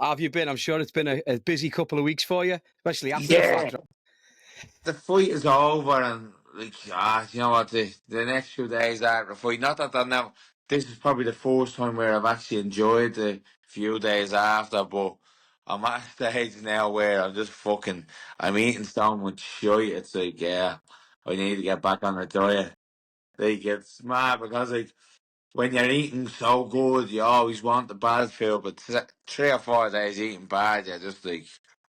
How have you been? I'm sure it's been a busy couple of weeks for you, especially after the flat Yeah, drop. the fight is over, and you know what? The next few days after the fight, not that I now. This is probably the first time where I've actually enjoyed the few days after, but I'm at a stage now where I'm eating so much shit. It's like, yeah, I need to get back on the diet. Like, it's mad because, like, when you're eating so good, you always want the bad food, but 3 or 4 days eating bad, you're just like,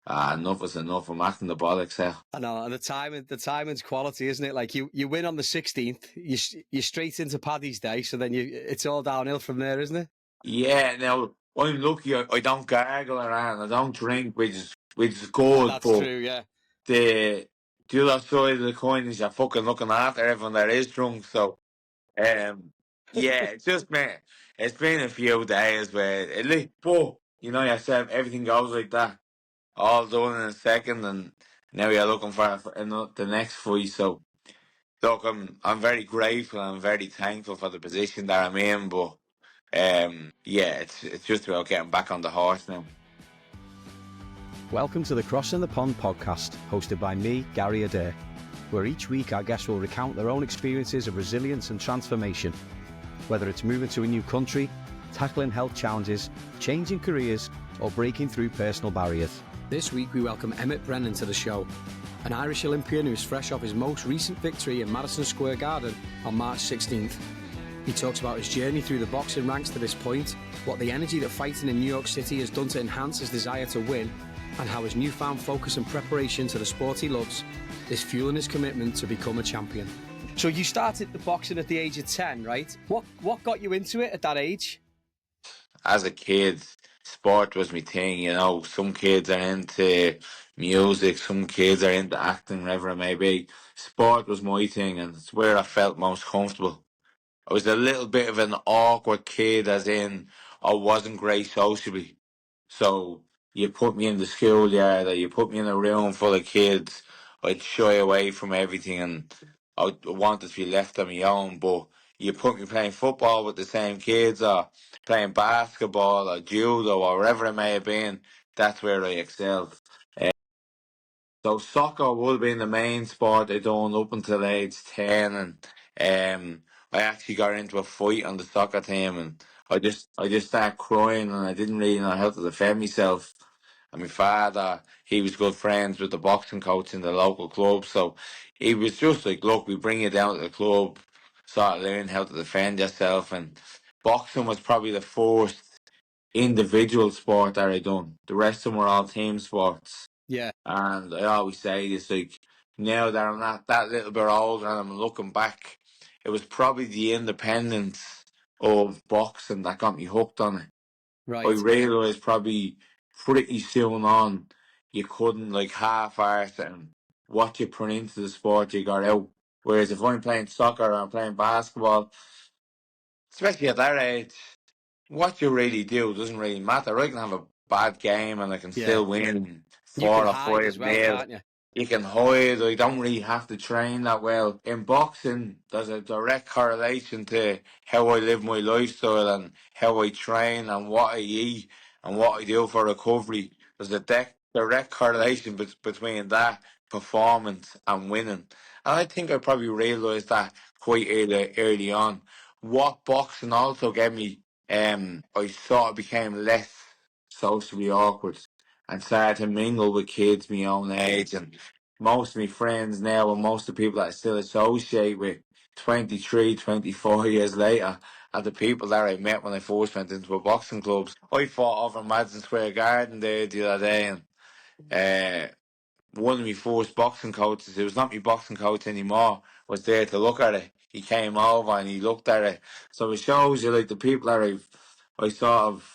enough is enough. I'm acting the bollocks here. I know, and the timing's quality, isn't it? Like you win on the 16th, you're straight into Paddy's Day, so then it's all downhill from there, isn't it? Yeah, now I'm lucky. I don't gargle around. I don't drink, which is good. That's But true, yeah. the the other side of the coin is you're fucking looking after everyone that is drunk. So yeah, it's been a few days where at least, but you know yourself, everything goes like that. All done in a second, and now you're looking for the next fight. So look, I'm very grateful. I'm very thankful for the position that I'm in, but. Yeah, it's just about getting back on the horse now. Welcome to the Crossing the Pond podcast, hosted by me, Gary Adair, where each week our guests will recount their own experiences of resilience and transformation, whether it's moving to a new country, tackling health challenges, changing careers, or breaking through personal barriers. This week we welcome Emmet Brennan to the show, an Irish Olympian who is fresh off his most recent victory in Madison Sq Garden on March 16th. He talks about his journey through the boxing ranks to this point, what the energy that fighting in New York City has done to enhance his desire to win, and how his newfound focus and preparation to the sport he loves is fueling his commitment to become a champion. So you started the boxing at the age of 10, right? What got you into it at that age? As a kid, sport was my thing. You know, some kids are into music, some kids are into acting, whatever it may be. Sport was my thing, and it's where I felt most comfortable. I was a little bit of an awkward kid, as in I wasn't great socially. So you put me in the schoolyard, or you put me in a room full of kids, I'd shy away from everything, and I wanted to be left on my own. But you put me playing football with the same kids, or playing basketball, or judo, or whatever it may have been, that's where I excelled. So soccer would have been the main sport I done up until age 10, and I actually got into a fight on the soccer team, and I just started crying, and I didn't really know how to defend myself. And my father, he was good friends with the boxing coach in the local club, so he was just like, "Look, we bring you down to the club, start learning how to defend yourself." And boxing was probably the first individual sport that I done. The rest of them were all team sports. Yeah, And I always say this, like, now that I'm not that little bit older and I'm looking back, it was probably the independence of boxing that got me hooked on it. I right. realised probably pretty soon on you couldn't like half-arse it, and what you put into the sport you got out. Whereas if I'm playing soccer or I'm playing basketball, especially at that age, what you really do doesn't really matter. I can have a bad game and I can Yeah. still win You can four or hide as five well, nil. can't you? You can hide. I don't really have to train that well. In boxing, there's a direct correlation to how I live my lifestyle and how I train and what I eat and what I do for recovery. There's a direct correlation between that performance and winning. And I think I probably realised that quite early on. What boxing also gave me, I sort of became less socially awkward and started to mingle with kids my own age, and most of my friends now and most of the people that I still associate with 23, 24 years later are the people that I met when I first went into a boxing club. I fought over Madison Square Garden there the other day, and uh, one of my first boxing coaches, it was not my boxing coach anymore, was there to look at it. He came over and he looked at it. So it shows you like the people that I sort of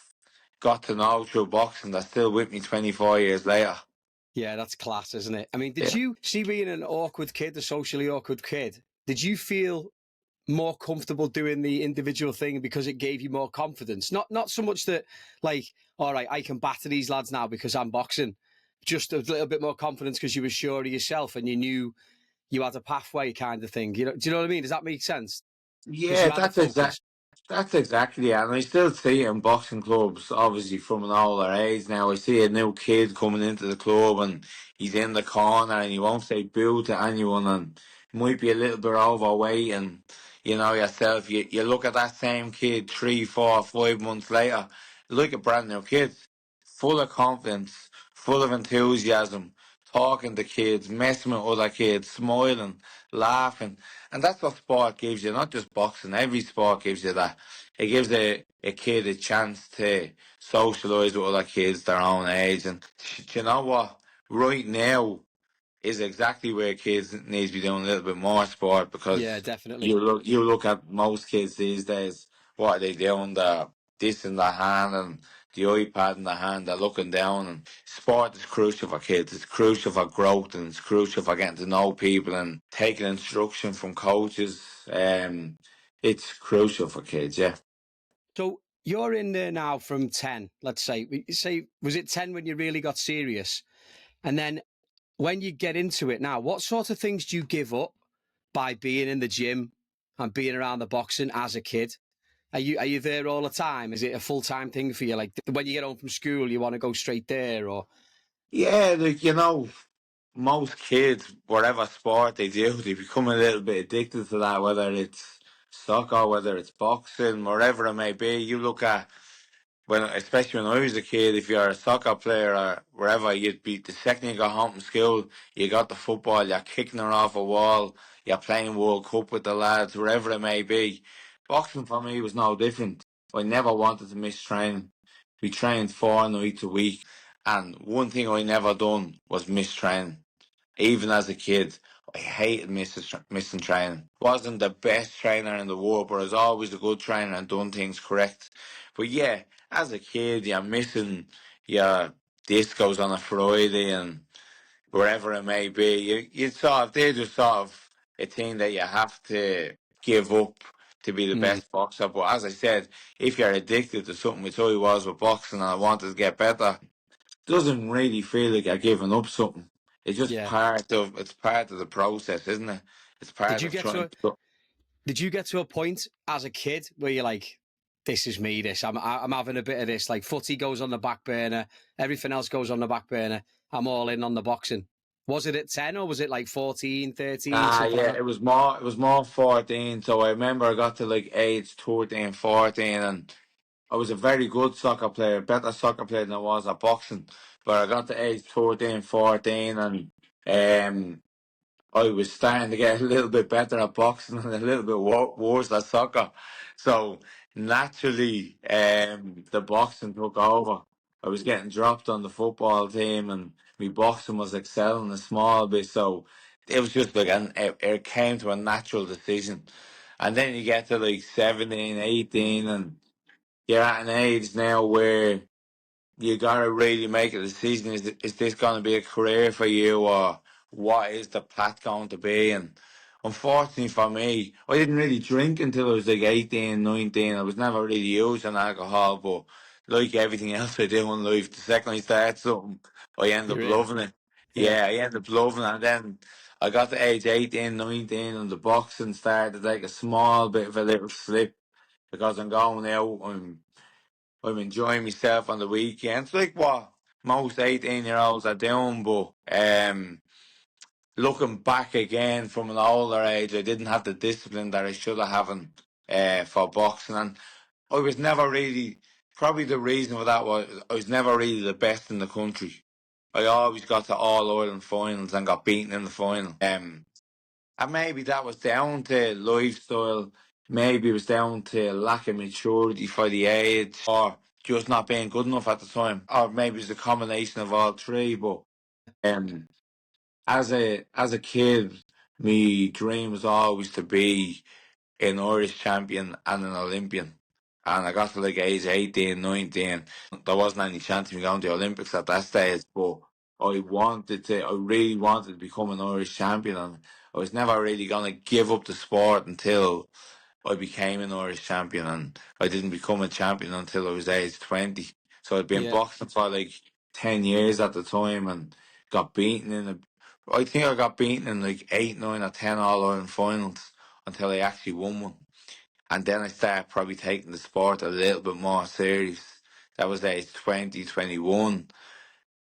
got to know through boxing that's still with me 24 years later. Yeah, that's class, isn't it? I mean, did Yeah. you see being an awkward kid, a socially awkward kid? Did you feel more comfortable doing the individual thing because it gave you more confidence? Not so much that, like, all right, I can batter these lads now because I'm boxing. Just a little bit more confidence because you were sure of yourself and you knew you had a pathway kind of thing. Do you know what I mean? Does that make sense? Because Yeah, you had the that's exact. focus. That's exactly it. And I still see it in boxing clubs, obviously from an older age now. I see a new kid coming into the club and he's in the corner and he won't say boo to anyone and might be a little bit overweight and you know yourself, you look at that same kid 3, 4, 5 months later, like a brand new kid, full of confidence, full of enthusiasm, talking to kids, messing with other kids, smiling, laughing. And that's what sport gives you, not just boxing. Every sport gives you that. It gives a kid a chance to socialise with other kids their own age. And you know what? Right now is exactly where kids need to be doing a little bit more sport Yeah, because definitely. you look at most kids these days, what are they doing? They're this in their hand and the iPad in their hand, they're looking down and sport is crucial for kids. It's crucial for growth and it's crucial for getting to know people and taking instruction from coaches. It's crucial for kids, yeah. So you're in there now from 10, let's say. Say, was it 10 when you really got serious? And then when you get into it now, what sort of things do you give up by being in the gym and being around the boxing as a kid? Are you there all the time? Is it a full-time thing for you? Like when you get home from school, you want to go straight there or Yeah, like, you know, most kids, whatever sport they do, they become a little bit addicted to that, whether it's soccer, whether it's boxing, wherever it may be. You look at when, especially when I was a kid, if you're a soccer player or wherever, you'd be the second you got home from school, you got the football, you're kicking it off a wall, you're playing World Cup with the lads, wherever it may be. Boxing for me was no different. I never wanted to miss training. We trained 4 nights a week, and one thing I never done was miss training. Even as a kid, I hated missing training. Wasn't the best trainer in the world, but I was always a good trainer and done things correct. But yeah, as a kid, you're missing your discos on a Friday and wherever it may be. You sort of, they're just sort of a thing that you have to give up to be the mm, best boxer. But as I said, if you're addicted to something, which I was with boxing and I wanted to get better, doesn't really feel like you're giving up something. It's just yeah. part of the process, isn't it? It's Did part you of get to trying a, to. did you get to a point as a kid where you're like, this is me, this, I'm having a bit of this, like footy goes on the back burner, everything else goes on the back burner, I'm all in on the boxing. Was it at 10 or was it like 14, 13, Ah, something like yeah, that? it was more 14. So I remember I got to like age 13, 14, and I was a very good soccer player, better soccer player than I was at boxing. But I got to age 13, 14, and um, I was starting to get a little bit better at boxing and a little bit worse at soccer. So naturally, the boxing took over. I was getting dropped on the football team and my boxing was excelling a small bit. So it was just like, it came to a natural decision. And then you get to like 17, 18, and you're at an age now where you gotta really make a decision. Is this going to be a career for you, or what is the path going to be? And unfortunately for me, I didn't really drink until I was like 18, 19. I was never really using alcohol, but like everything else I do in life, the second I start something, I end up You're in. loving it. Yeah. Yeah, I end up loving it. And then I got to age 18, 19, and the boxing started like a small bit of a little slip because I'm going out. I'm enjoying myself on the weekends, like what most 18-year-olds are doing. But looking back again from an older age, I didn't have the discipline that I should have having for boxing, and I was never really. Probably the reason for that was I was never really the best in the country. I always got to All Ireland finals and got beaten in the final. And maybe that was down to lifestyle. Maybe it was down to lack of maturity for the age, or just not being good enough at the time, or maybe it's a combination of all three. But um, as a kid, my dream was always to be an Irish champion and an Olympian. And I got to like age 18, 19. There wasn't any chance of me going to the Olympics at that stage, but I really wanted to become an Irish champion. And I was never really going to give up the sport until I became an Irish champion. And I didn't become a champion until I was age 20. So I'd been Yeah. boxing for like 10 years at the time and got beaten I think I got beaten in like 8, 9 or 10 All Ireland finals until I actually won one. And then I started probably taking the sport a little bit more serious. That was age 20, 21.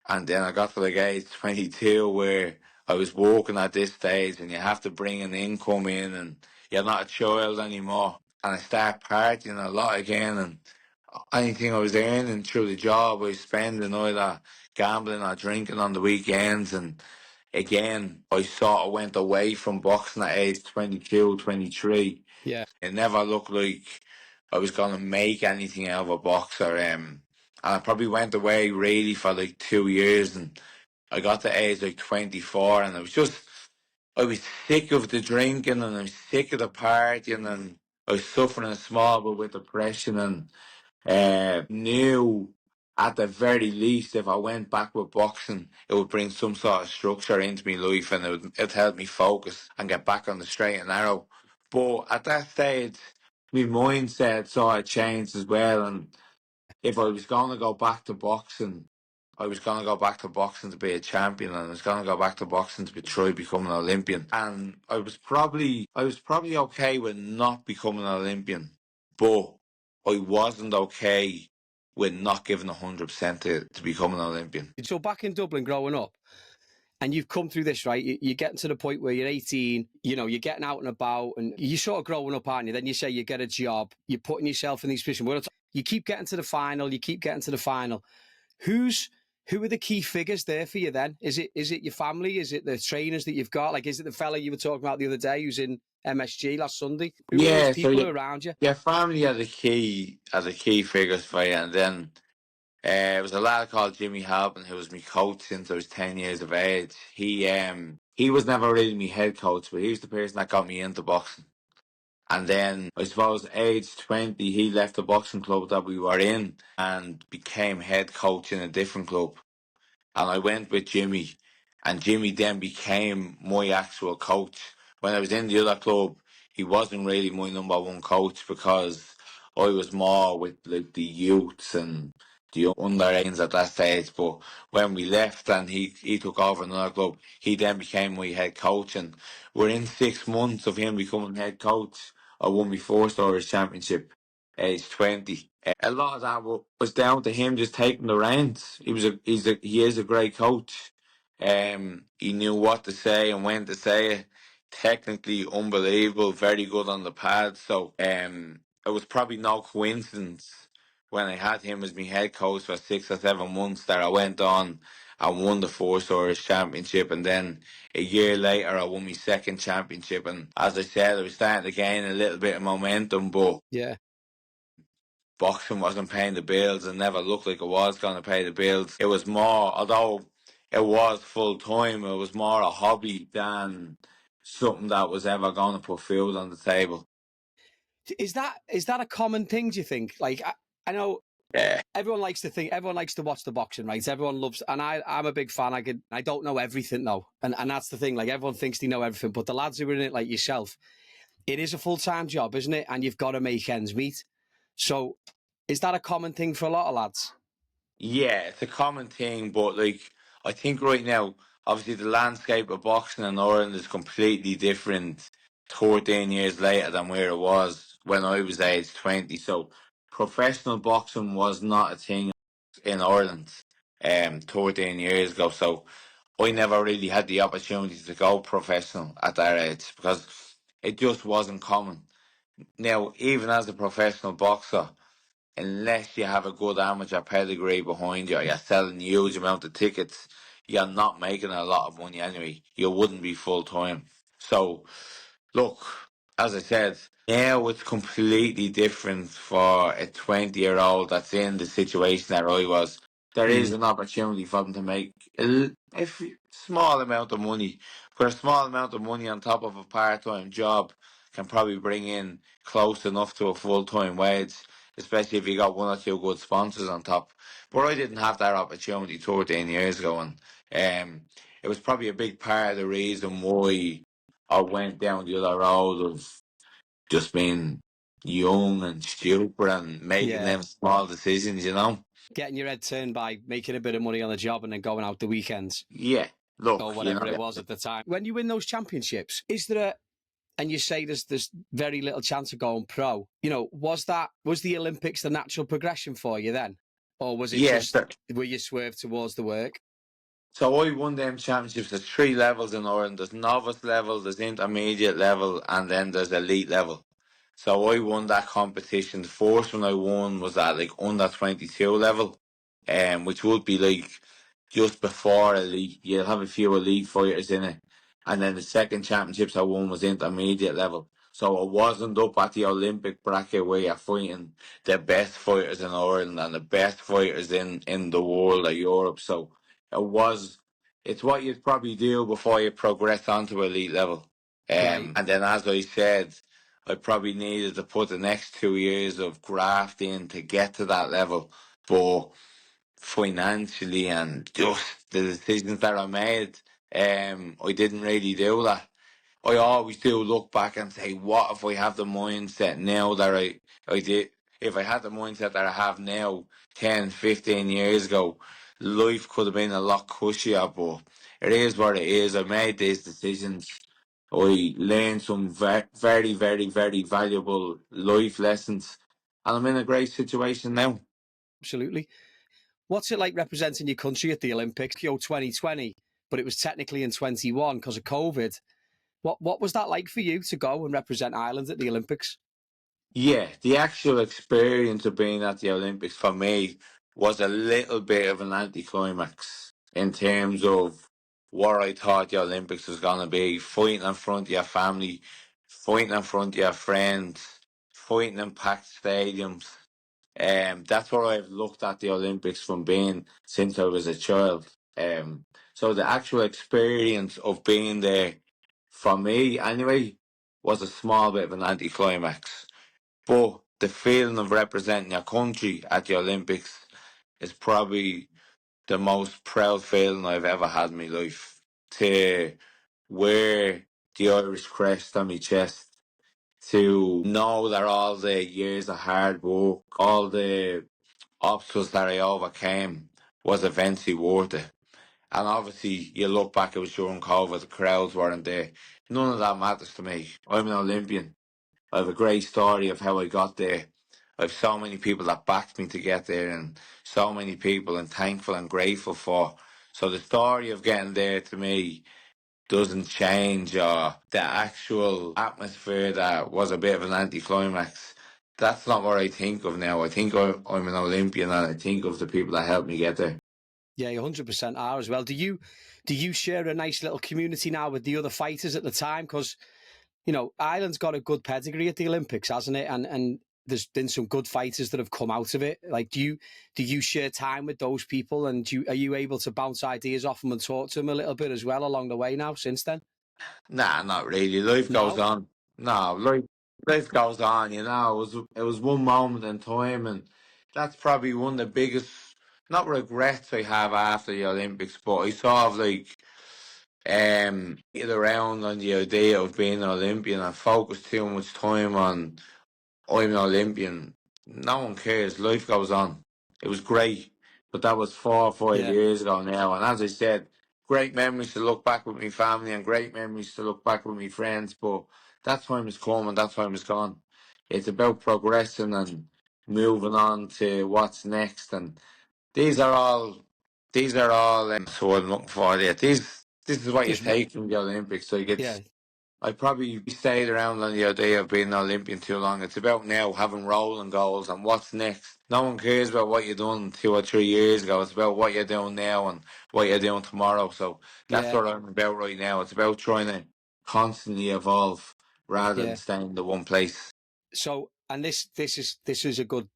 And then I got to like age 22 where I was working at this stage and you have to bring an income in and you're not a child anymore. And I started partying a lot again and anything I was earning through the job I was spending either gambling or drinking on the weekends. And again, I sort of went away from boxing at age 22, 23. Yeah. It never looked like I was going to make anything out of a boxer. And I probably went away really for like 2 years and I got to age like 24 and I was sick of the drinking and I was sick of the partying and I was suffering a small bit with depression and knew at the very least if I went back with boxing, it would bring some sort of structure into my life and it'd help me focus and get back on the straight and narrow. But at that stage, my mindset sort of changed as well. And if I was going to go back to boxing, I was going to go back to boxing to be a champion, and I was going to go back to boxing to try becoming an Olympian. And I was probably okay with not becoming an Olympian, but I wasn't okay with not giving 100% to becoming an Olympian. So back in Dublin growing up, and you've come through this, right? You're getting to the point where you're 18, you're getting out and about and you're sort of growing up, aren't you? Then you say you get a job, you're putting yourself in these positions where you keep getting to the final, Who are the key figures there for you then? Is it your family? Is it the trainers that you've got? Like, is it the fella you were talking about the other day who's in MSG last Sunday? Who are those people around you? Your family are the key figures for you, and then it was a lad called Jimmy Halpin who was my coach since I was 10 years of age. He was never really my head coach, but he was the person that got me into boxing. And then I suppose age 20, he left the boxing club that we were in and became head coach in a different club. And I went with Jimmy, and Jimmy then became my actual coach. When I was in the other club, he wasn't really my number one coach because I was more with like the youths and the under 18s at that stage. But when we left and he took over another club, he then became my head coach. And within 6 months of him becoming head coach, I won my first Irish Championship, age 20. A lot of that was down to him just taking the reins. He is a great coach. He knew what to say and when to say it. Technically unbelievable, very good on the pad. So it was probably no coincidence when I had him as my head coach for 6 or 7 months that I went on and won the first Irish Championship, and then a year later I won my second championship. And as I said, I was starting to gain a little bit of momentum, but Yeah. boxing wasn't paying the bills and never looked like it was going to pay the bills. It was more, although it was full time, it was more a hobby than something that was ever going to put food on the table. Is that a common thing, do you think? Like, I know Yeah. everyone likes to watch the boxing, right? Everyone loves, and I'm a big fan. I don't know everything though. And that's the thing. Like, everyone thinks they know everything, but the lads who are in it, like yourself, it is a full-time job, isn't it? And you've got to make ends meet. So is that a common thing for a lot of lads? Yeah, it's a common thing, but like I think right now, obviously the landscape of boxing in Ireland is completely different 13 years later than where it was when I was age 20. So professional boxing was not a thing in Ireland 13 years ago. So I never really had the opportunity to go professional at that age because it just wasn't common. Now, even as a professional boxer, unless you have a good amateur pedigree behind you, or you're selling a huge amount of tickets, you're not making a lot of money anyway. You wouldn't be full time. So, look, as I said, now it's completely different for a 20-year-old that's in the situation that I was. There is an opportunity for them to make small amount of money. For a small amount of money on top of a part-time job can probably bring in close enough to a full-time wage, especially if you got one or two good sponsors on top. But I didn't have that opportunity 13 years ago, and it was probably a big part of the reason why I went down the other road of just being young and stupid and making them small decisions, Getting your head turned by making a bit of money on the job and then going out the weekends. Yeah, look, Or whatever it was at the time. When you win those championships, is there and you say there's very little chance of going pro. You know, was the Olympics the natural progression for you then, or was it Yes. just where you swerved towards the work? So I won them championships. There's three levels in Ireland. There's novice level, there's intermediate level, and then there's elite level. So I won that competition. The first one I won was at like under 22 level, which would be like just before elite. You'll have a few elite fighters in it. And then the second championships I won was intermediate level. So it wasn't up at the Olympic bracket where you're fighting the best fighters in Ireland and the best fighters in the world or Europe. So it was, it's what you'd probably do before you progress onto elite level. Right. And then as I said, I probably needed to put the next 2 years of graft in to get to that level. But financially and just the decisions that I made, I didn't really do that. I always do look back and say, what if I have the mindset now that I did? If I had the mindset that I have now, 10, 15 years ago, life could have been a lot cushier, but it is what it is. I made these decisions. I learned some very, very, very valuable life lessons, and I'm in a great situation now. Absolutely. What's it like representing your country at the Olympics? 2020, but it was technically in 21 because of COVID. What was that like for you to go and represent Ireland at the Olympics? Yeah, the actual experience of being at the Olympics for me was a little bit of an anticlimax in terms of what I thought the Olympics was going to be. Fighting in front of your family, fighting in front of your friends, fighting in packed stadiums. That's what I've looked at the Olympics from being since I was a child. So the actual experience of being there, for me anyway, was a small bit of an anticlimax. But the feeling of representing your country at the Olympics is probably the most proud feeling I've ever had in my life. To wear the Irish crest on my chest, to know that all the years of hard work, all the obstacles that I overcame was eventually worth it. And obviously, you look back, it was during COVID, the crowds weren't there. None of that matters to me. I'm an Olympian. I have a great story of how I got there. I have so many people that backed me to get there, and so many people I'm thankful and grateful for. So the story of getting there to me doesn't change, or the actual atmosphere that was a bit of an anticlimax. That's not what I think of now. I think I'm an Olympian, and I think of the people that helped me get there. Yeah, you 100% are as well. Do you share a nice little community now with the other fighters at the time? Because Ireland's got a good pedigree at the Olympics, hasn't it? And there's been some good fighters that have come out of it. Like, do you share time with those people, and are you able to bounce ideas off them and talk to them a little bit as well along the way now since then? Nah, not really. Life goes No. on. No, life goes on. It was one moment in time, and that's probably one of the biggest, not regrets I have after the Olympics, but I sort of like get around on the idea of being an Olympian and focus too much time on I'm an Olympian. No one cares. Life goes on. It was great, but that was 4 or 5 Yeah. years ago now. And as I said, great memories to look back with my family and great memories to look back with my friends. But that time is come and that time is gone. It's about progressing and moving on to what's next. And these are all, so I'm looking for there. This is what you Just take from the Olympics. Like yeah. I probably stayed around on the idea of being an Olympian too long. It's about now having rolling goals and what's next. No one cares about what you've done 2 or 3 years ago. It's about what you're doing now and what you're doing tomorrow. So that's Yeah. what I'm about right now. It's about trying to constantly evolve rather than Yeah. staying in the one place. So, and this is a good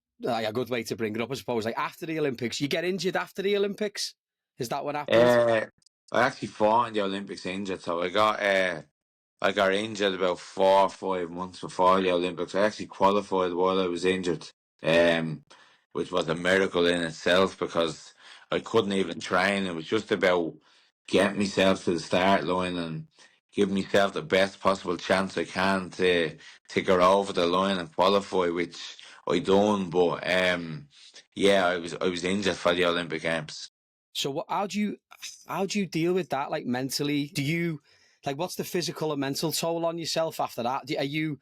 way to bring it up, I suppose. Like, after the Olympics, you get injured after the Olympics. Is that what happened? Uh, I actually fought in the Olympics injured, so I got injured about 4 or 5 months before the Olympics. I actually qualified while I was injured, um, which was a miracle in itself because I couldn't even train. It was just about getting myself to the start line and giving myself the best possible chance I can to get over the line and qualify, which I done. But yeah, I was injured for the Olympic Games. So, how do you deal with that? Like, mentally, do you like, what's the physical and mental toll on yourself after that? Are you,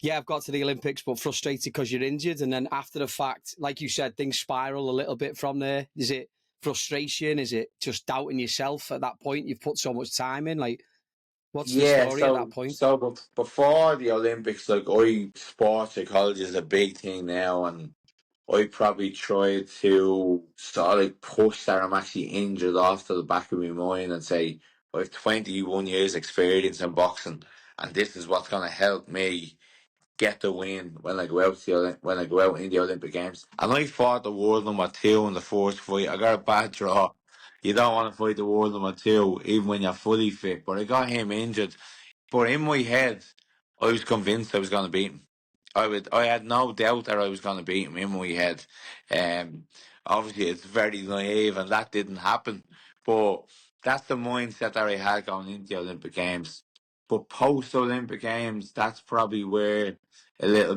yeah, I've got to the Olympics, but frustrated because you're injured, and then after the fact, like you said, things spiral a little bit from there? Is it frustration? Is it just doubting yourself at that point? You've put so much time in. Like, what's the Yeah, story at that so point? so before the Olympics, like I sports psychology is a big thing now, and I probably tried to sort of like push that I'm actually injured off to the back of my mind and say I have 21 years experience in boxing, and this is what's going to help me get the win when I go out when I go out in the Olympic Games. And I fought the world number two in the first fight. I got a bad draw. You don't want to fight the world number two even when you're fully fit. But I got him injured. But in my head, I was convinced I was going to beat him. I had no doubt that I was going to beat him in my head. Um, Obviously it's very naive, and that didn't happen. But that's the mindset that I had going into the Olympic Games. But post Olympic Games, that's probably where a little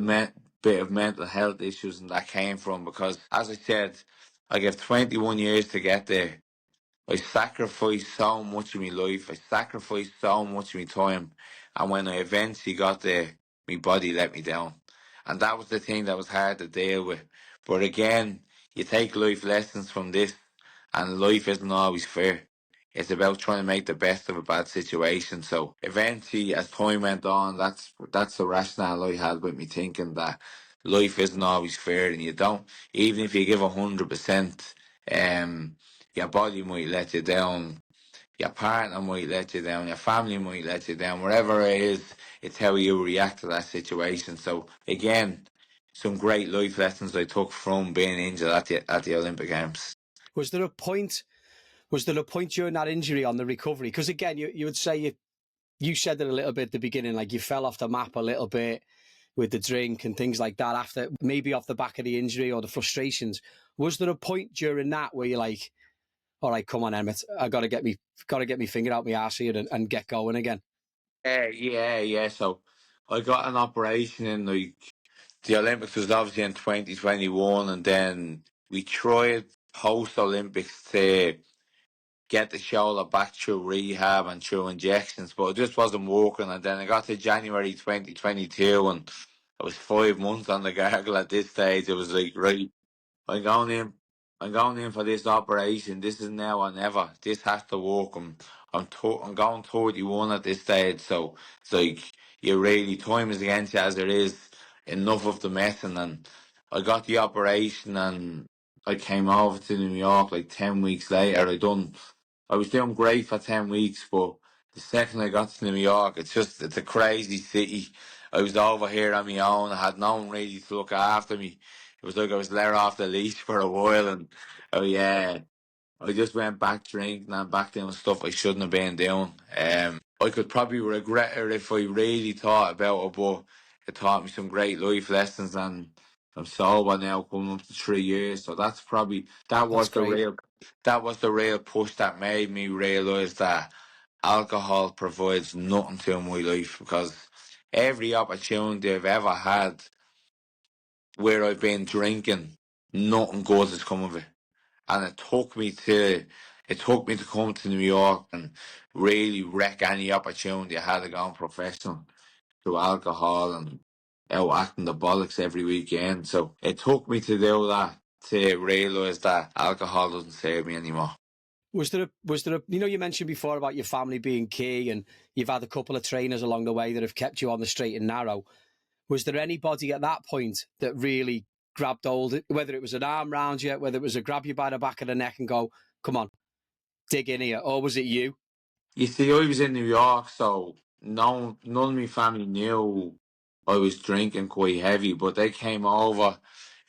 bit of mental health issues and that came from. Because as I said, I gave 21 years to get there. I sacrificed so much of my life. I sacrificed so much of my time. And when I eventually got there, my body let me down. And that was the thing that was hard to deal with. But again, you take life lessons from this, and life isn't always fair. It's about trying to make the best of a bad situation. So eventually, as time went on, that's the rationale I had with me thinking that life isn't always fair, and you don't, even if you give 100%, your body might let you down, your partner might let you down, your family might let you down, whatever it is, it's how you react to that situation. So again, some great life lessons I took from being injured at the Olympic Games. Was there a point? Was there a point during that injury on the recovery? Because again, you would say you said it a little bit at the beginning, like you fell off the map a little bit with the drink and things like that after, maybe off the back of the injury or the frustrations. Was there a point during that where you're like, all right, come on, Emmet, I got to get me finger out my arse here and get going again? Yeah. So I got an operation in the Olympics was obviously in 2021, and then we tried post Olympics to get the shoulder back through rehab and through injections, but it just wasn't working. And then I got to January 2022, and I was 5 months on the gargle at this stage. It was like, right, I'm going in. I'm going in for this operation. This is now or never. This has to work. I'm going 31 at this stage, so it's like you really time is against you as it is. Enough of the messing, and I got the operation, and I came over to New York like 10 weeks later. I was doing great for 10 weeks, but the second I got to New York, it's a crazy city. I was over here on my own. I had no one really to look after me. It was like I was let off the leash for a while, and oh yeah, I just went back drinking and back doing stuff I shouldn't have been doing. I could probably regret it if I really thought about it, but it taught me some great life lessons, and I'm sober now, coming up to 3 years. So That's great. that was the real push that made me realise that alcohol provides nothing to my life, because every opportunity I've ever had where I've been drinking, nothing good has come of it. And it took me to come to New York and really wreck any opportunity I had to go professional through alcohol and out acting the bollocks every weekend. So it took me to do that to realise that alcohol doesn't save me anymore. You mentioned before about your family being key, and you've had a couple of trainers along the way that have kept you on the straight and narrow. Was there anybody at that point that really grabbed hold, whether it was an arm round you, whether it was a grab you by the back of the neck and go, come on, dig in here, or was it you? You see, I was in New York, so none of my family knew I was drinking quite heavy, but they came over.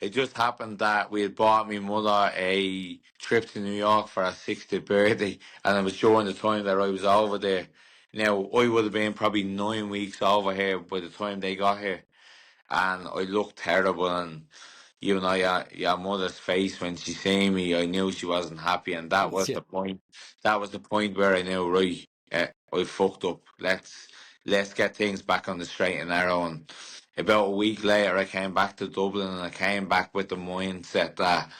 It just happened that we had bought my mother a trip to New York for her 60th birthday, and it was during the time that I was over there. Now, I would have been probably 9 weeks over here by the time they got here, and I looked terrible. And you know, your mother's face when she seen me, I knew she wasn't happy, and that was Yeah. the point. That was the point where I knew, right, I fucked up. Let's get things back on the straight and narrow. And about a week later, I came back to Dublin, and I came back with the mindset that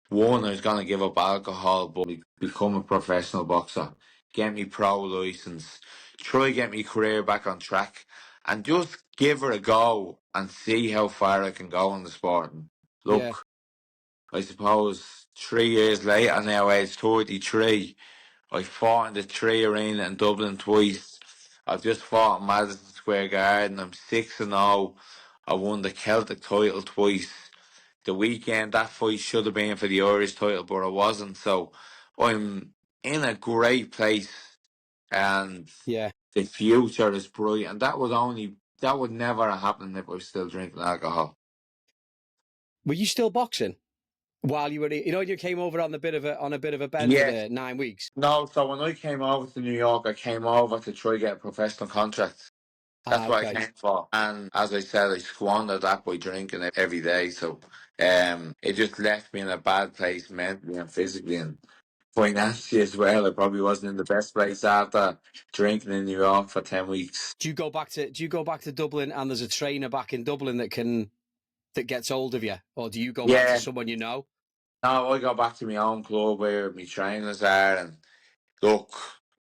one, I was going to give up alcohol, but become a professional boxer. get me pro license, try get me career back on track, and just give her a go and see how far I can go in the sport. And Yeah. look, I suppose 3 years later now, age 33, I fought in the Tree Arena in Dublin twice. I've just fought in Madison Square Garden. I'm 6-0. I won the Celtic title twice. The weekend, that fight should have been for the Irish title, but it wasn't. So I'm in a great place, and Yeah. the future is bright. And that would never have happened if I was still drinking alcohol. Were you still boxing while you were? You came over on a bit of a bender Yes. there, 9 weeks. No, so when I came over to New York, I came over to try get a professional contract. That's Ah, what I okay. came for. And as I said, I squandered that by drinking it every day. So it just left me in a bad place mentally and physically and financially as well. I probably wasn't in the best place after drinking in New York for 10 weeks. Do you go back to Dublin and there's a trainer back in Dublin that gets hold of you, or do you go back to Yeah. someone you know? No, I go back to my own club where my trainers are, and look,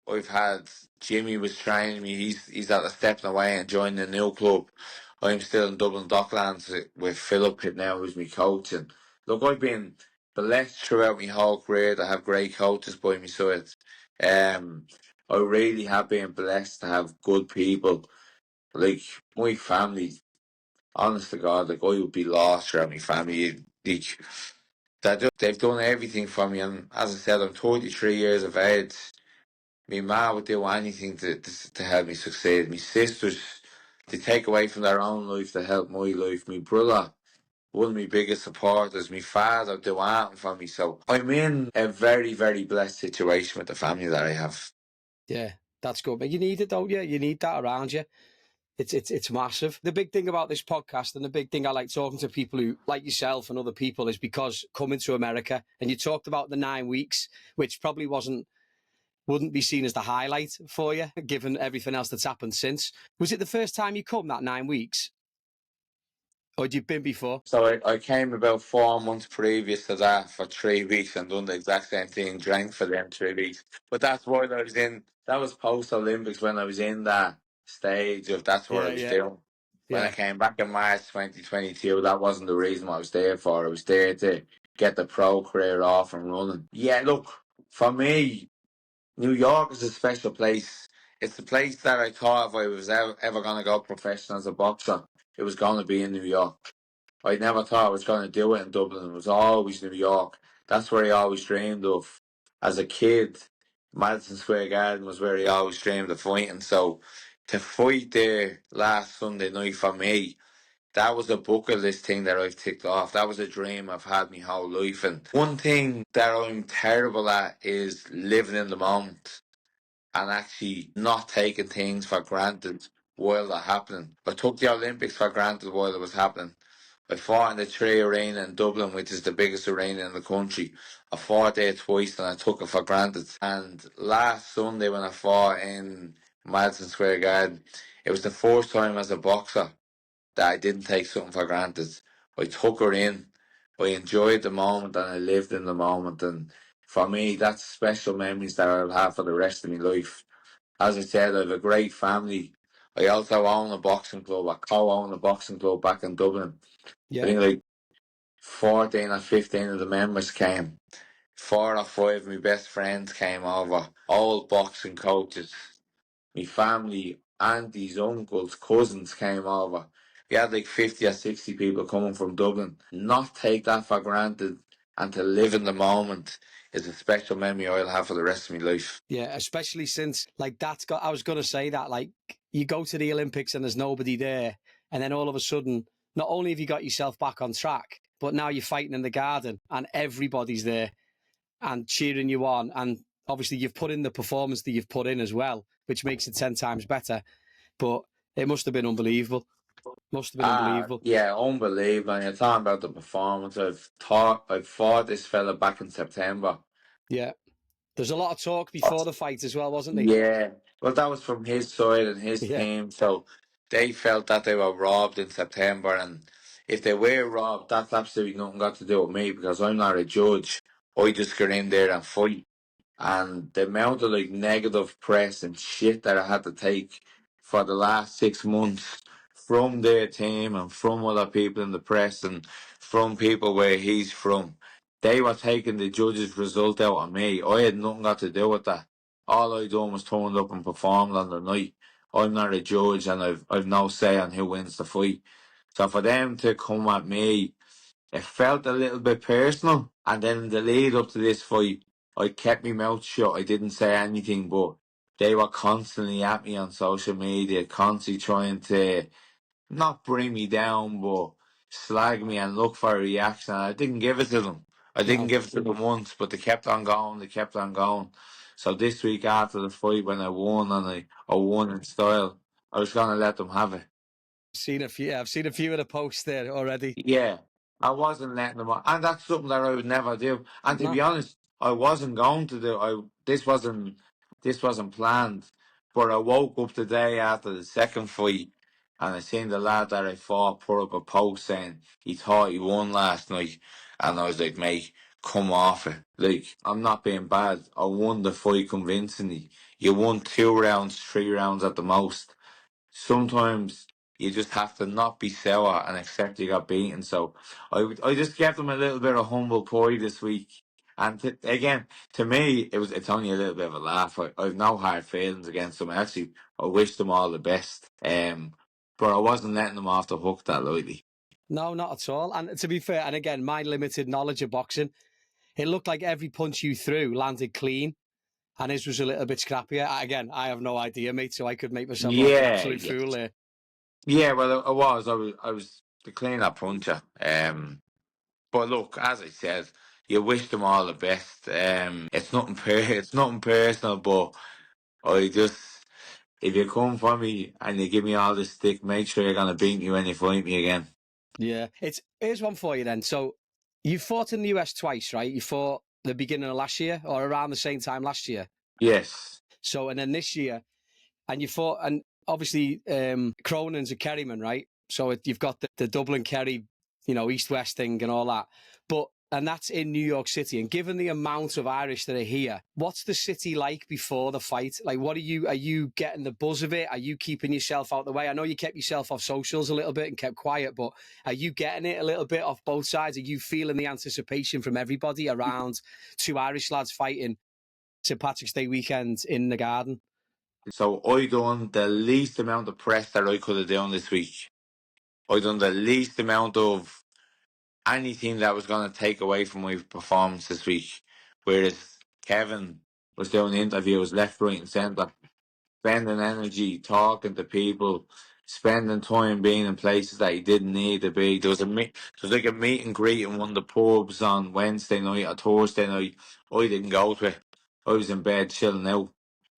I've had Jimmy was training me. He's at a stepping away and joining a new club. I'm still in Dublin Docklands with Philip now, who's my coach. And look, I've been blessed throughout my whole career to have great coaches by my side. Um, I really have been blessed to have good people like my family. Honest to God, like I would be lost without my family. Like, they've done everything for me, and as I said, I'm 33 years of age. My ma would do anything to help me succeed. My sisters, they take away from their own life to help my life. My brother, one of my biggest supporters. My father do anything for me. So I'm in a very, very blessed situation with the family that I have. Yeah, that's good. But you need it, don't you? You need that around you. It's massive. The big thing about this podcast and the big thing I like talking to people who like yourself and other people is because coming to America, and you talked about the 9 weeks, which probably wouldn't be seen as the highlight for you, given everything else that's happened since. Was it the first time you come that 9 weeks? Or had you been before? So I came about 4 months previous to that for 3 weeks and done the exact same thing, drank for them 3 weeks. But that's what I was in. That was post Olympics when I was in that stage of that's what I Yeah, was yeah, doing. When I yeah, came back in March 2022, that wasn't the reason what I was there for. I was there to get the pro career off and running. Yeah, look, for me, New York is a special place. It's the place that I thought if I was ever going to go professional as a boxer, it was going to be in New York. I never thought I was going to do it in Dublin. It was always New York. That's where I always dreamed of. As a kid, Madison Square Garden was where I always dreamed of fighting. So to fight there last Sunday night for me, that was a bucket list thing that I've ticked off. That was a dream I've had my whole life. And one thing that I'm terrible at is living in the moment and actually not taking things for granted while they're happening. I took the Olympics for granted while it was happening. I fought in the Tree Arena in Dublin, which is the biggest arena in the country. I fought there twice and I took it for granted. And last Sunday when I fought in Madison Square Garden, it was the first time as a boxer that I didn't take something for granted. I took her in. I enjoyed the moment and I lived in the moment. And for me, that's special memories that I'll have for the rest of my life. As I said, I have a great family. I also own a boxing club. I co-own a boxing club back in Dublin. I yeah, think like 14 or 15 of the members came. 4 or 5 of my best friends came over. All boxing coaches. My family, aunties, uncles, cousins came over. We had like 50 or 60 people coming from Dublin. Not take that for granted and to live in the moment is a special memory I'll have for the rest of my life. yeah. Especially since like that's got. I was going to say that like you go to the Olympics and there's nobody there, and then all of a sudden, not only have you got yourself back on track, but now you're fighting in the garden and everybody's there and cheering you on. And obviously, you've put in the performance that you've put in as well, which makes it 10 times better. But it must have been unbelievable. Must have been unbelievable. Yeah, unbelievable. And you're talking about the performance. I fought this fella back in September. Yeah. There's a lot of talk before the fight as well, wasn't there? Yeah, well, that was from his side and his Yeah. team. So they felt that they were robbed in September. And if they were robbed, that's absolutely nothing got to do with me because I'm not a judge. I just get in there and fight. and the amount of like negative press and shit that I had to take for the last 6 months from their team and from other people in the press and from people where he's from, they were taking the judge's result out on me. I had nothing got to do with that. All I done was turned up and performed on the night. I'm not a judge, and I've no say on who wins the fight. So for them to come at me, it felt a little bit personal. And then in the lead up to this fight, I kept my mouth shut. I didn't say anything, but they were constantly at me on social media, constantly trying to not bring me down, but slag me and look for a reaction. And I didn't give it to them. I didn't No. give it to them once, but they kept on going. They kept on going. So this week after the fight, when I won and I won in style, I was going to let them have it. I've seen a few of the posts there already. Yeah, I wasn't letting them on, and that's something that I would never do. And to No. be honest, I wasn't going to do. This wasn't planned. But I woke up the day after the second fight, and I seen the lad that I fought put up a post saying he thought he won last night, and I was like, mate, come off it. Like, I'm not being bad. I won the fight convincingly. You won 2 rounds, 3 rounds at the most. Sometimes you just have to not be sour and accept you got beaten. So I just gave them a little bit of humble pie this week. And again, to me, it's only a little bit of a laugh. I've no hard feelings against them. Actually, I wish them all the best. But I wasn't letting them off the hook that lightly. No, not at all. And to be fair, and again, my limited knowledge of boxing, it looked like every punch you threw landed clean, and his was a little bit scrappier. Again, I have no idea, mate, so I could make myself look like an Yeah, absolute yeah, fool there. yeah. Well, I was the cleaner puncher. But look, as I said, you wish them all the best. It's nothing personal, but I just, if you come for me and you give me all the stick, make sure you're gonna beat me when you fight me again. Yeah. Here's one for you then. So you fought in the US twice, right? You fought the beginning of last year or around the same time last year. Yes. So, and then this year, and you fought, and obviously Cronin's a Kerryman, right? So you've got the Dublin Kerry, East-West thing and all that. And that's in New York City. And given the amount of Irish that are here, what's the city like before the fight? Like, are you getting the buzz of it? Are you keeping yourself out the way? I know you kept yourself off socials a little bit and kept quiet, but are you getting it a little bit off both sides? Are you feeling the anticipation from everybody around two Irish lads fighting St. Patrick's Day weekend in the Garden? So I done the least amount of press that I could have done this week. I done the least amount of anything that was gonna take away from my performance this week. Whereas Kevin was doing interviews left, right, and centre, spending energy talking to people, spending time being in places that he didn't need to be. There was like a meet and greet in one of the pubs on Wednesday night or Thursday night. I didn't go to it. I was in bed chilling out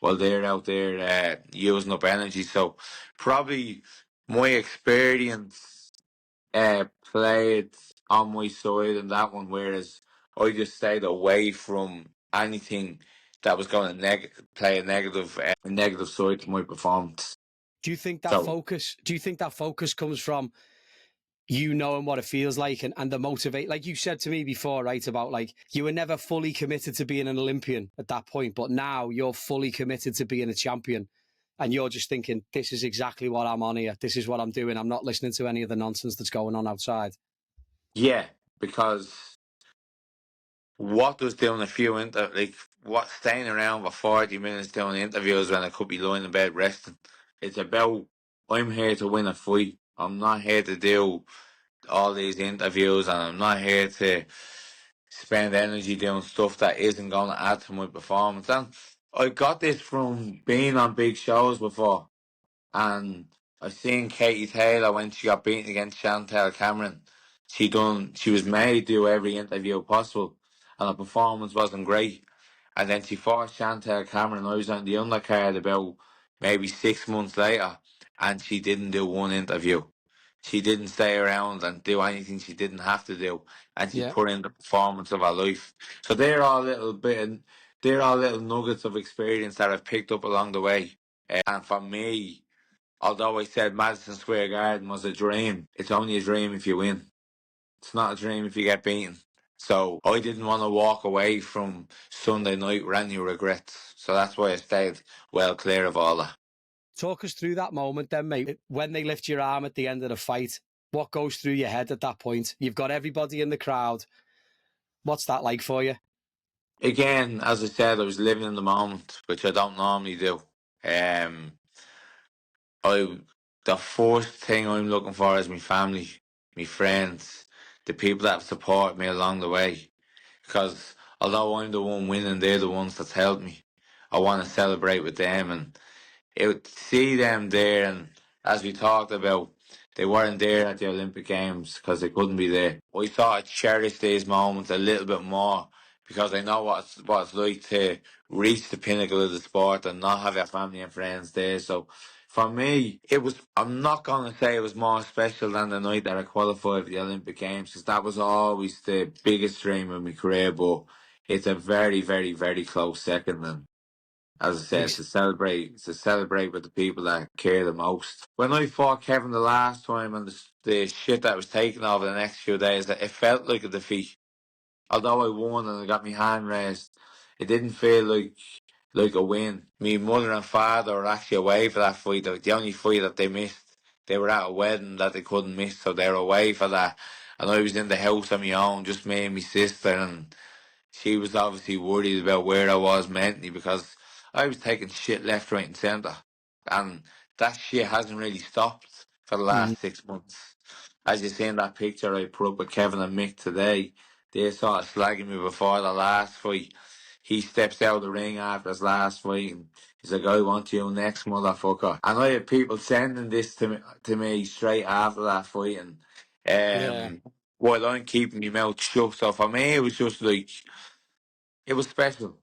while they're out there using up energy. So probably my experience played on my side in that one, whereas I just stayed away from anything that was going to play a negative side to my performance. Do you think that So focus? Do you think that focus comes from you knowing what it feels like and the motivate? Like you said to me before, right? About like you were never fully committed to being an Olympian at that point, but now you're fully committed to being a champion, and you're just thinking, this is exactly what I'm on here. This is what I'm doing. I'm not listening to any of the nonsense that's going on outside. yeah, because what does doing a few what staying around for 40 minutes doing interviews when I could be lying in bed resting? It's about I'm here to win a fight. I'm not here to do all these interviews, and I'm not here to spend energy doing stuff that isn't going to add to my performance. And I got this from being on big shows before, and I seen Katie Taylor when she got beaten against Chantel Cameron. She was made to do every interview possible, and her performance wasn't great. And then she fought Chantel Cameron. I was on the undercard about maybe 6 months later, and she didn't do one interview. She didn't stay around and do anything she didn't have to do, and she Yeah. put in the performance of her life. So they're all little nuggets of experience that I've picked up along the way. And for me, although I said Madison Square Garden was a dream, it's only a dream if you win. It's not a dream if you get beaten. So I didn't want to walk away from Sunday night with any regrets. So that's why I stayed well clear of all that. Talk us through that moment then, mate. When they lift your arm at the end of the fight, what goes through your head at that point? You've got everybody in the crowd. What's that like for you? Again, as I said, I was living in the moment, which I don't normally do. Um, I the first thing I'm looking for is my family, my friends, the people that have supported me along the way. Because although I'm the one winning, they're the ones that's helped me. I want to celebrate with them, and it would see them there. And as we talked about, they weren't there at the Olympic Games because they couldn't be there. I thought I'd cherish these moments a little bit more because I know what it's like to reach the pinnacle of the sport and not have your family and friends there. So for me, it was, I'm not going to say it was more special than the night that I qualified for the Olympic Games because that was always the biggest dream of my career, but it's a very, very, very close second. And as I said, to celebrate with the people that care the most. When I fought Kevin the last time and the shit that was taken over the next few days, it felt like a defeat. Although I won and I got my hand raised, it didn't feel like a win. My mother and father were actually away for that fight. The only fight that they missed. They were at a wedding that they couldn't miss, so they were away for that. And I was in the house on my own, just me and my sister, and she was obviously worried about where I was mentally because I was taking shit left, right, and centre. And that shit hasn't really stopped for the Mm, last 6 months. As you see in that picture I put up with Kevin and Mick today, they sort of slagging me before the last fight. He steps out of the ring after his last fight and he's like, I want you next, motherfucker. And I had people sending this to me straight after that fight and yeah. while I'm keeping my mouth shut. So for me it was just like it was special.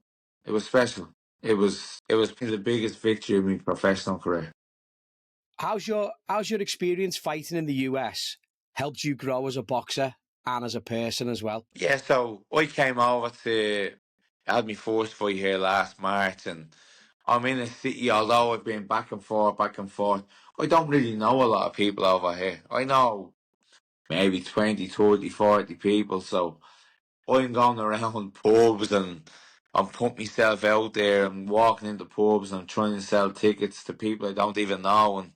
It was special. It was the biggest victory of my professional career. How's your experience fighting in the US helped you grow as a boxer and as a person as well? Yeah, so I came over to I had my first fight here last March and I'm in a city, although I've been back and forth, I don't really know a lot of people over here. I know maybe 20, 30, 40 people, so I'm going around pubs and I'm putting myself out there and walking into pubs and I'm trying to sell tickets to people I don't even know and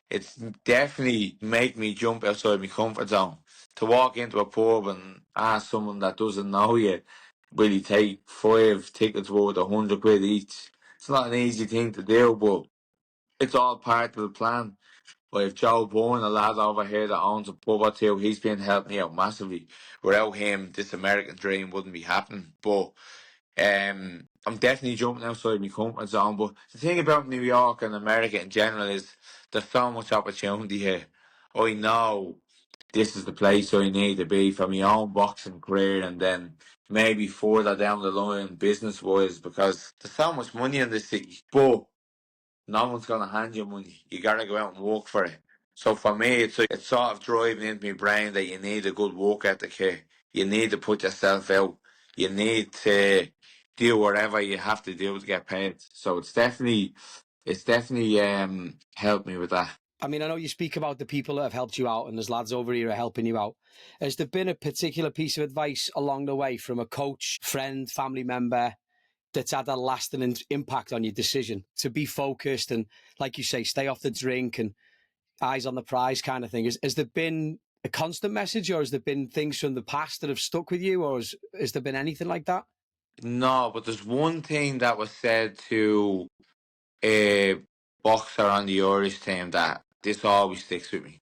it's definitely make me jump outside my comfort zone. To walk into a pub and ask someone that doesn't know you, will you take 5 tickets worth 100 quid each? It's not an easy thing to do, but it's all part of the plan. Like Joe Bourne, a lad over here that owns a pub or two, he's been helping me out massively. Without him, this American dream wouldn't be happening. But I'm definitely jumping outside my comfort zone. But the thing about New York and America in general is there's so much opportunity here. I know this is the place I need to be for my own boxing career and then maybe further down the line business wise because there's so much money in this city. But no one's gonna hand you money. You gotta go out and work for it. So for me, it's like it's sort of driving into my brain that you need a good work ethic here. You need to put yourself out. You need to do whatever you have to do to get paid. So it's definitely helped me with that. I mean, I know you speak about the people that have helped you out, and there's lads over here who are helping you out. Has there been a particular piece of advice along the way from a coach, friend, family member that's had a lasting impact on your decision to be focused and, like you say, stay off the drink and eyes on the prize kind of thing? Has there been a constant message, or has there been things from the past that have stuck with you, or has there been anything like that? No, but there's one thing that was said to a boxer on the Irish team that this always sticks with me.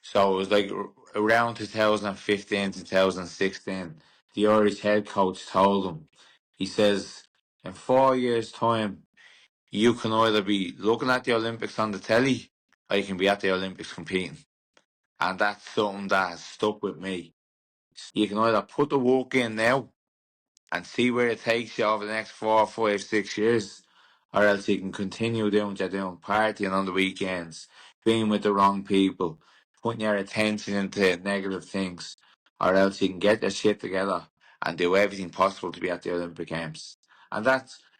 So it was like around 2015, 2016, the Irish head coach told him, he says, in 4 years' time, you can either be looking at the Olympics on the telly or you can be at the Olympics competing. And that's something that has stuck with me. You can either put the work in now and see where it takes you over the next 4, 5, 6 years, or else you can continue doing what you're doing, partying on the weekends, being with the wrong people, putting your attention into negative things, or else you can get your shit together and do everything possible to be at the Olympic Games. And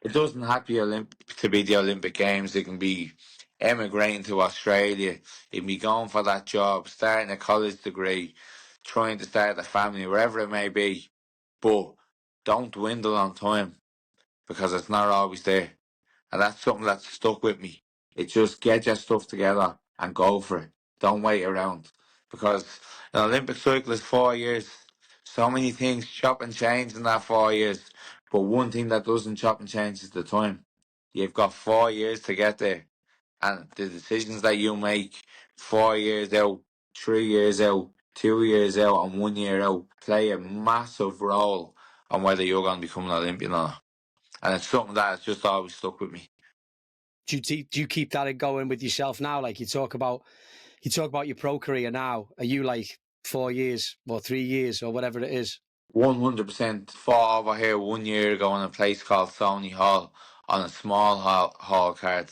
it doesn't have to be, to be the Olympic Games, it can be emigrating to Australia, it can be going for that job, starting a college degree, trying to start a family, wherever it may be. but don't dwindle on time because it's not always there. And that's something that's stuck with me. It's just get your stuff together and go for it. Don't wait around. Because an Olympic cycle is 4 years. So many things chop and change in that 4 years. But one thing that doesn't chop and change is the time. You've got 4 years to get there. And the decisions that you make 4 years out, 3 years out, 2 years out, and 1 year out play a massive role on whether you're going to become an Olympian or not. And it's something that has just always stuck with me. Do you keep that going with yourself now? Like you talk about your pro career now. Are you like 4 years or 3 years or whatever it is? 100% fought over here 1 year ago in a place called Sony Hall on a small hall card.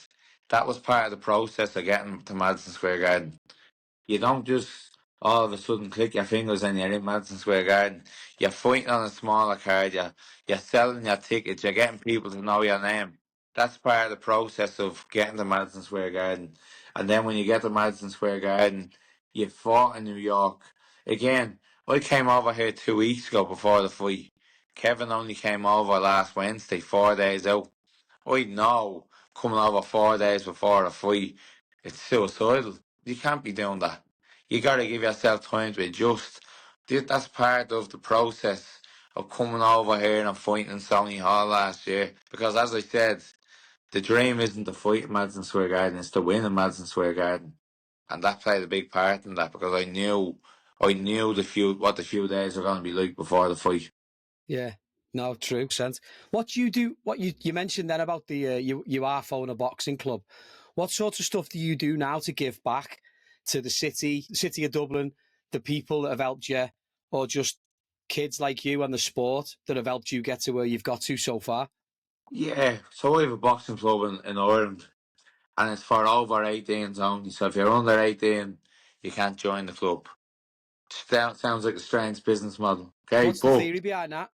That was part of the process of getting to Madison Square Garden. You don't just all of a sudden click your fingers and you're in Madison Square Garden. You're fighting on a smaller card, you're selling your tickets, you're getting people to know your name. That's part of the process of getting to Madison Square Garden. And then when you get to Madison Square Garden, you fought in New York. Again, I came over here 2 weeks ago before the fight. Kevin only came over last Wednesday, 4 days out. I know coming over 4 days before a fight, it's suicidal. You can't be doing that. You got to give yourself time to adjust. That's part of the process of coming over here and fighting in Sony Hall last year. Because as I said, the dream isn't to fight in Madison Square Garden, it's to win in Madison Square Garden. And that played a big part in that because I knew what the few days were going to be like before the fight. Yeah. No, true. Sense. What do you do? What you mentioned then about the you are phone a boxing club. What sorts of stuff do you do now to give back to the city of Dublin, the people that have helped you, or just kids like you and the sport that have helped you get to where you've got to so far? Yeah, so I have a boxing club in Ireland and it's for over 18s only. So if you're under 18, you can't join the club. Sounds like a strange business model. Okay, What's the but theory behind that?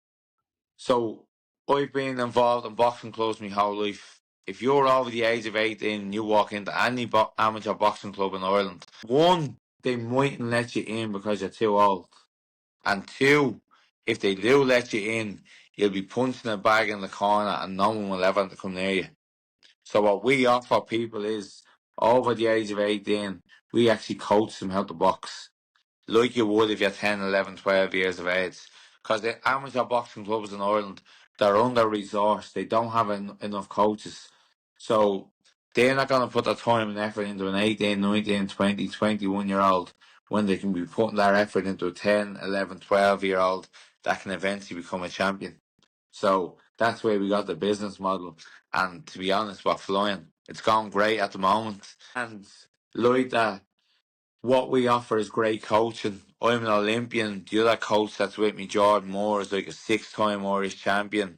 so I've been involved in boxing clubs my whole life. If you're over the age of 18 and you walk into any amateur boxing club in Ireland, one, they mightn't let you in because you're too old. And two, if they do let you in, you'll be punching a bag in the corner and no one will ever come near you. So what we offer people is, over the age of 18, we actually coach them how to box like you would if you're 10, 11, 12 years of age. Because the amateur boxing clubs in Ireland, they're under-resourced. They don't have enough coaches. So they're not going to put their time and effort into an 18, 19, 20, 21-year-old when they can be putting their effort into a 10, 11, 12-year-old that can eventually become a champion. So that's where we got the business model. And to be honest, we're flying. It's gone great at the moment. And like that, what we offer is great coaching. I'm an Olympian. The other coach that's with me, Jordan Moore, is like a 6-time Irish champion.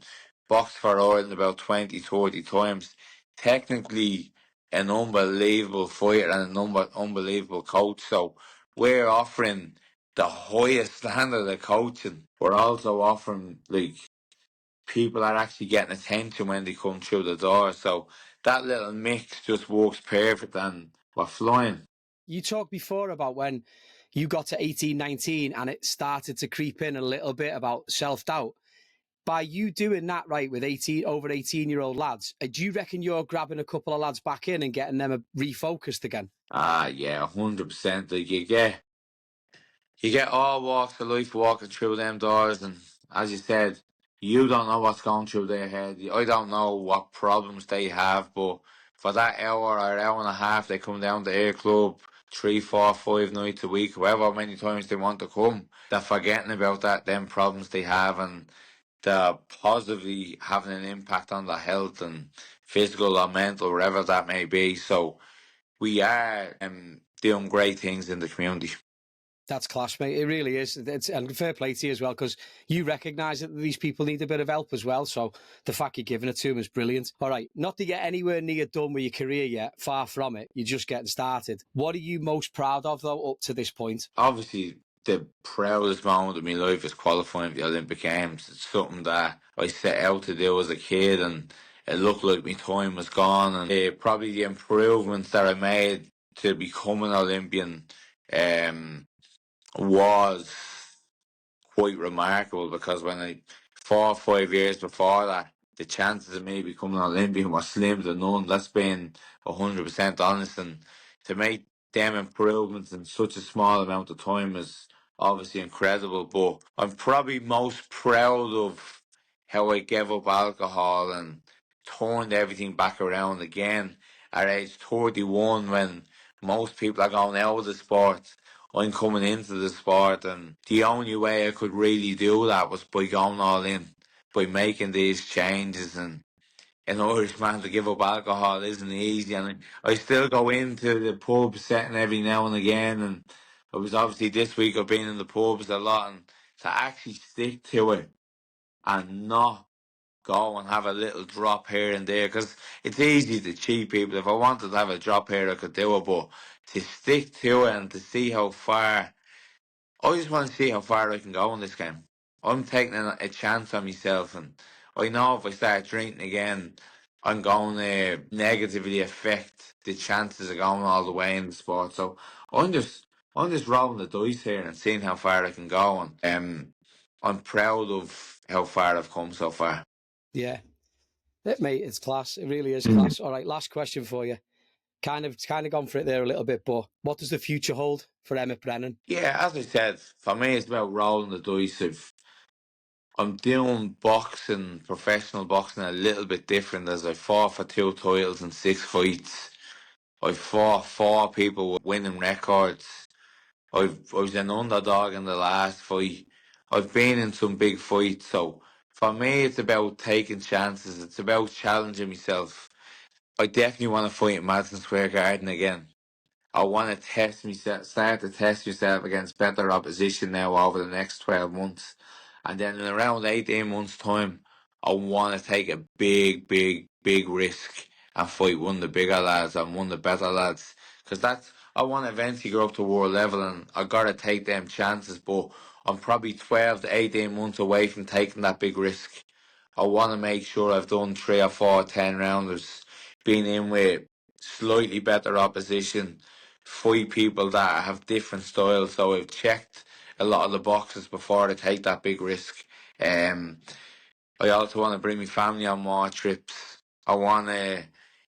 Boxed for Ireland about 20, 30 times. Technically an unbelievable fighter and an unbelievable coach. So we're offering the highest standard of coaching. We're also offering like people are actually getting attention when they come through the door. So that little mix just works perfect and we're flying. You talked before about when you got to 18, 19 and it started to creep in a little bit about self-doubt. By you doing that right with over 18-year-old lads, do you reckon you're grabbing a couple of lads back in and getting them refocused again? Yeah, 100%. Like you get all walks of life walking through them doors, and as you said, you don't know what's going through their head. I don't know what problems they have, but for that hour or hour and a half, they come down to Air Club 3, 4, 5 nights a week, however many times they want to come. They're forgetting about them problems they have, and they're positively having an impact on their health and physical or mental, wherever that may be. So we are doing great things in the community. That's class, mate. It really is. And fair play to you as well, because you recognise that these people need a bit of help as well. So the fact you're giving it to them is brilliant. All right, not to get anywhere near done with your career yet, far from it. You're just getting started. What are you most proud of, though, up to this point? Obviously, the proudest moment of my life is qualifying for the Olympic Games. It's something that I set out to do as a kid, and it looked like my time was gone. And probably the improvements that I made to become an Olympian was quite remarkable because when 4 or 5 years before that, the chances of me becoming an Olympian were slim to none. That's being 100% honest. And to make them improvements in such a small amount of time is obviously incredible. But I'm probably most proud of how I gave up alcohol and turned everything back around again at age 31 when most people are going out of the sport. I'm coming into the sport, and the only way I could really do that was by going all in, by making these changes. And an Irishman to give up alcohol isn't easy, and I still go into the pub setting every now and again. And it was obviously this week I've been in the pubs a lot, and to actually stick to it and not go and have a little drop here and there, because it's easy to cheat people. If I wanted to have a drop here, I could do it, but to stick to it and to see how far, I just want to see how far I can go in this game. I'm taking a chance on myself, and I know if I start drinking again, I'm going to negatively affect the chances of going all the way in the sport. So I'm just rolling the dice here and seeing how far I can go, and I'm proud of how far I've come so far. Yeah, mate, it's class. It really is class. All right, last question for you. Kind of gone for it there a little bit, but what does the future hold for Emmet Brennan? Yeah, as I said, for me it's about rolling the dice. I'm doing boxing, professional boxing, a little bit different, as I fought for 2 titles and 6 fights. I fought 4 people with winning records. I was an underdog in the last fight. I've been in some big fights, so for me it's about taking chances. It's about challenging myself. I definitely want to fight in Madison Square Garden again. I want to test myself, start to test yourself against better opposition now over the next 12 months. And then in around 18 months' time, I want to take a big, big, big risk and fight one of the bigger lads and one of the better lads. Because I want to eventually go up to world level, and I got to take them chances. But I'm probably 12 to 18 months away from taking that big risk. I want to make sure I've done 3 or 4 10 rounders, been in with slightly better opposition, fight people that have different styles. So I've checked a lot of the boxes before I take that big risk. Um, I also want to bring my family on more trips. I want to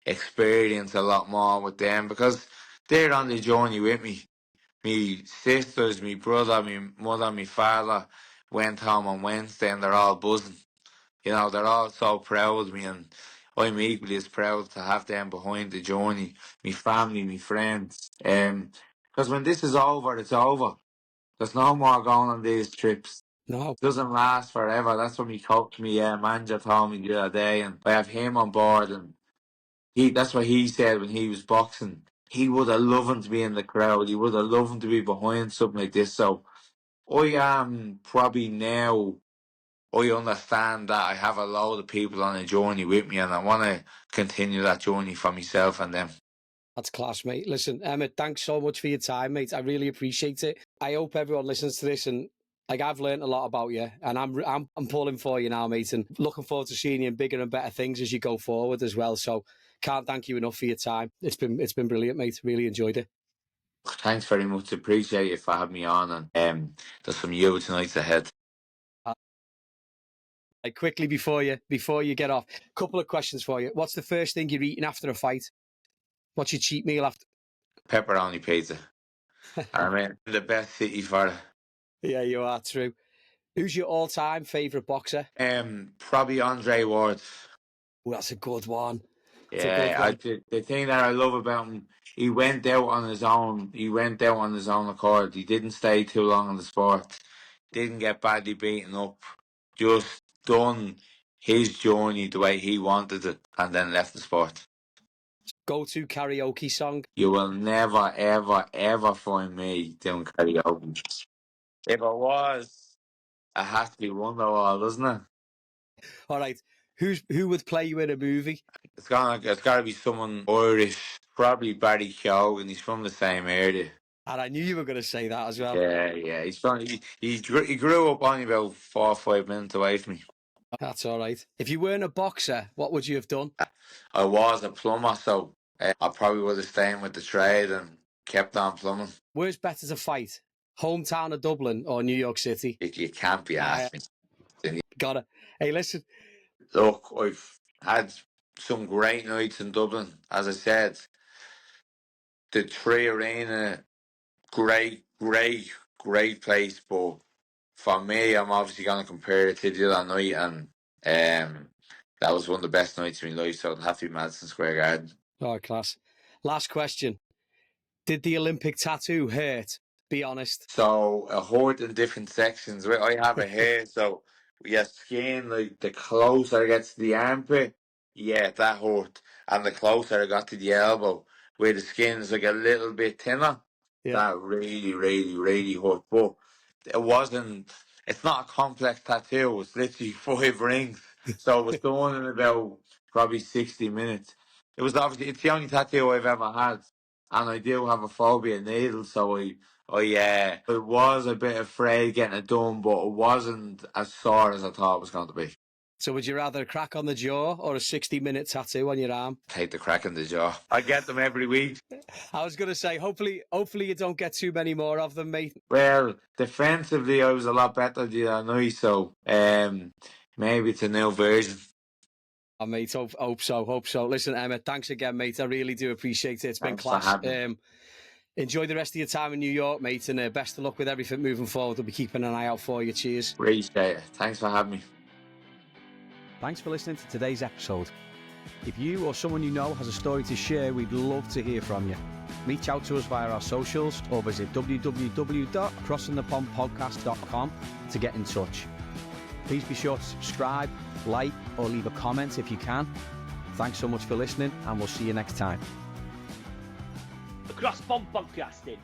experience a lot more with them because they're on the journey with me. Me sisters, me brother, me mother, me father went home on Wednesday and they're all buzzing. You know, they're all so proud of me, and I'm equally as proud to have them behind the journey, me family, me friends. Because when this is over, it's over. There's no more going on these trips. No, It doesn't last forever. That's what me manager told me the other day, and I have him on board, and that's what he said when he was boxing. He would have loved to be in the crowd. He would have loved to be behind something like this. So I am probably now, I understand that I have a load of people on a journey with me, and I want to continue that journey for myself and them. that's class, mate. Listen, Emmet, thanks so much for your time, mate. I really appreciate it. I hope everyone listens to this, and like I've learned a lot about you, and I'm pulling for you now, mate, and looking forward to seeing you in bigger and better things as you go forward as well. So can't thank you enough for your time. It's been brilliant, mate. Really enjoyed it. Thanks very much. Appreciate it for having me on, and there's some huge nights ahead. Quickly before you get off, couple of questions for you. What's the first thing you're eating after a fight? What's your cheat meal after? Pepperoni pizza. I mean, the best city for it. Yeah, you are true. Who's your all-time favourite boxer? Probably Andre Ward. Oh, that's a good one. It's a good Yeah, one. the thing that I love about him, he went out on his own. He went out on his own accord. He didn't stay too long in the sport. Didn't get badly beaten up. Just done his journey the way he wanted it, and then left the sport. Go-to karaoke song? You will never, ever, ever find me doing karaoke. If I was, it has to be Wonderwall, doesn't it? All right. Who would play you in a movie? It's gotta be someone Irish, probably Barry Keoghan. He's from the same area. And I knew you were going to say that as well. Yeah, yeah. He grew up only about 4 or 5 minutes away from me. That's all right. If you weren't a boxer, what would you have done? I was a plumber, so I probably would have stayed with the trade and kept on plumbing. Where's better to fight? hometown of Dublin or New York City? You can't be asking. Got it. Hey, listen. Look, I've had some great nights in Dublin. As I said, the Three Arena, great place. But for me, I'm obviously going to compare it to the other night, and that was one of the best nights of my life. So it'll have to be Madison Square Garden. Oh, class. Last question. Did the Olympic tattoo hurt? Be honest. So a hurt in different sections. Right, I have a hair, so your skin, like the closer it gets to the armpit, yeah, that hurt. And the closer I got to the elbow, where the skin is like a little bit thinner, Yeah. that really hurt. But it wasn't, it's not a complex tattoo, it's literally 5 rings. So it was done in about probably 60 minutes. It was obviously, it's the only tattoo I've ever had. And I do have a phobia of needles, so I was a bit afraid getting it done, but it wasn't as sore as I thought it was going to be. So would you rather a crack on the jaw or a 60-minute tattoo on your arm? Take the crack in the jaw. I get them every week. I was going to say, hopefully you don't get too many more of them, mate. Well, defensively, I was a lot better the other night, so maybe it's a new version. Oh, mate, hope so. Listen, Emmet, thanks again, mate. I really do appreciate it. It's been class. Enjoy the rest of your time in New York, mate, and best of luck with everything moving forward. We'll be keeping an eye out for you. Cheers. Appreciate it. Thanks for having me. Thanks for listening to today's episode. If you or someone you know has a story to share, we'd love to hear from you. Reach out to us via our socials or visit www.crossingthepondpodcast.com to get in touch. Please be sure to subscribe, like, or leave a comment if you can. Thanks so much for listening, and we'll see you next time. Across Pond Podcasting.